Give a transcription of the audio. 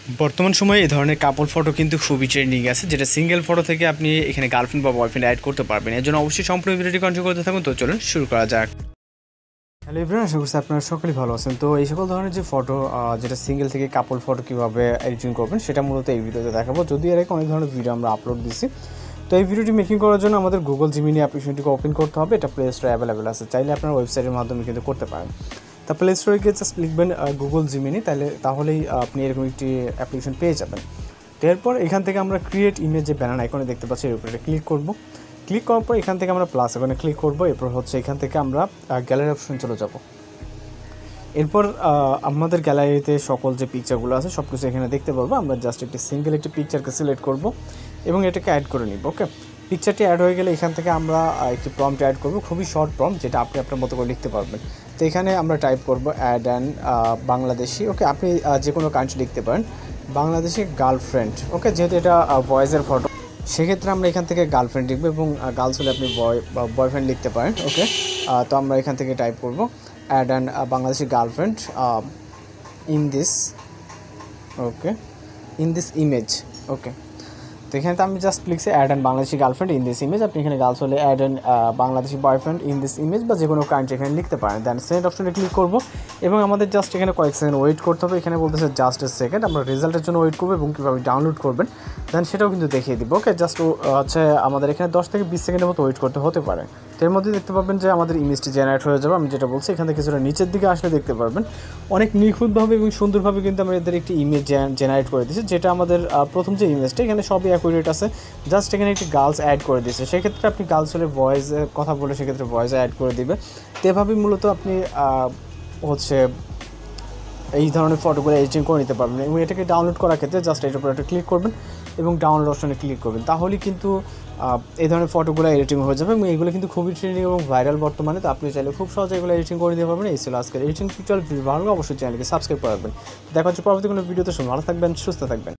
বর্তমান সময়ে এই ধরনের কাপল ফটো কিন্তু খুবই ট্রেন্ডিং আছে, যেটা সিঙ্গেল ফটো থেকে আপনি এখানে গার্লফ্রেন্ড বা বয়ফ্রেন্ড অ্যাড করতে পারবেন। এর জন্য অবশ্যই সম্পূর্ণ ভিডিওটি কন্টিনিউ করতে থাকুন। তো চলুন শুরু করা যাক। হ্যালো এভরিওয়ান, আশা করছি আপনারা সকলেই ভালো আছেন। তো এই সকল ধরনের যে ফটো, যেটা সিঙ্গেল থেকে কাপল ফটো কীভাবে এডিটিং করবেন সেটা মূলত এই ভিডিওতে দেখাবো। যদি এর আগে অনেক ধরনের ভিডিও আমরা আপলোড দিচ্ছি। তো এই ভিডিওটি মেকিং করার জন্য আমাদের গুগল জিমিনি অ্যাপ্লিকেশনটিকে ওপেন করতে হবে। এটা প্লে স্টোরে অ্যাভেলেবেল আছে, চাইলে আপনার ওয়েবসাইটের মাধ্যমে কিন্তু করতে পারেন। তা প্লে স্টোরে গিয়ে জাস্ট লিখবেন গুগল জিমিনি, তাহলেই আপনি এরকম একটি অ্যাপ্লিকেশন পেয়ে যাবেন। তো এরপর এখান থেকে আমরা ক্রিয়েট ইমেজ যে ব্যানার আইকনে দেখতে পাচ্ছি এর উপরে ক্লিক করব। ক্লিক করার পর এখান থেকে আমরা প্লাস আইকনে ক্লিক করব। এরপর এখান থেকে আমরা গ্যালারি অপশন চলে যাব। এরপর আমাদের গ্যালারিতে সকল যে পিকচারগুলো আছে সব কিছু এখানে দেখতে পারবো। আমরা জাস্ট একটি সিঙ্গেল একটি পিকচারকে সিলেক্ট করব এবং এটাকে অ্যাড করে নিব। ওকে, পিকচারটি অ্যাড হয়ে গেলে এখান থেকে আমরা একটি প্রম্পট অ্যাড করব, খুবই শর্ট প্রম্পট, যেটা আপনি আপনার মতো করে লিখতে পারবেন। তো এখানে আমরা টাইপ করব অ্যাড অ্যান্ড বাংলাদেশি। ওকে, আপনি যে কোনো কান্ট্রি লিখতে পারেন, বাংলাদেশি গার্লফ্রেন্ড। ওকে, যেহেতু এটা বয়েজের ফটো, সেক্ষেত্রে আমরা এখান থেকে গার্লফ্রেন্ড লিখবো এবং গার্লস হলে আপনি বয়ফ্রেন্ড লিখতে পারেন। ওকে, তো আমরা এখান থেকে টাইপ করব add and Bangladeshi girlfriend in this image. Okay, তো এখানে তো আমি জাস্ট লিখছি add and Bangladeshi girlfriend in this image. আপনি এখানে গার্লস হলে add and Bangladeshi boyfriend in this image বা যে কোনো কান্ট্রি এখানে লিখতে পারেন। দেন সেন্ড অপশনে ক্লিক করব এবং আমাদের জাস্ট এখানে কয়েক সেকেন্ড ওয়েট করতে হবে। এখানে বলতেছে জাস্ট এ সেকেন্ড। আমরা রেজাল্টের জন্য ওয়েট করবো এবং কীভাবে ডাউনলোড করবেন দেন সেটাও কিন্তু দেখিয়ে দিব। ওকে, জাস্ট আমাদের এখানে 10 থেকে 20 সেকেন্ডের মতো ওয়েট করতে হতে পারে। তো এর মধ্যে দেখতে পাবেন যে আমাদের ইমেজটি জেনারেট হয়ে যাবে। আমি যেটা বলছি এখান থেকে কিছুটা নিচের দিকে আসলে দেখতে পারবেন অনেক নিখুঁতভাবে এবং সুন্দরভাবে কিন্তু আমাদের একটি ইমেজ জেনারেট করে দিয়েছে, যেটা আমাদের প্রথম যে ইমেজটা এখানে সবই অ্যাকুরেট আছে। জাস্ট এখানে একটি গার্লস অ্যাড করে দিয়েছে, সেক্ষেত্রে আপনি গার্লস হলে ভয়েসের কথা বলে সেক্ষেত্রে ভয়েস অ্যাড করে দিবে। তো এভাবেই মূলত আপনি এই ধরনের ফটোগুলো এডিটিং করে নিতে পারবেন। এবং এটাকে ডাউনলোড করার ক্ষেত্রে জাস্ট এটার উপর একটা ক্লিক করবেন এবং ডাউনলোড অপশনে ক্লিক করবেন, তাহলেই কিন্তু এই ধরনের ফটোগুলো এডিটিং হয়ে যাবে। এবং এইগুলো কিন্তু খুবই ট্রেন্ডিং এবং ভাইরাল বর্তমানে। তো আপনি চাইলে খুব সহজে এগুলো এডিটিং করে দিতে পারবেন। এই ছিল আজকের এডিটিং টিউটোরিয়াল। ভালো অবশ্যই চ্যানেলকে সাবস্ক্রাইব করে রাখবেন। দেখা হচ্ছে পরবর্তী কোনো ভিডিওতে। ভালো থাকবেন, সুস্থ থাকবেন।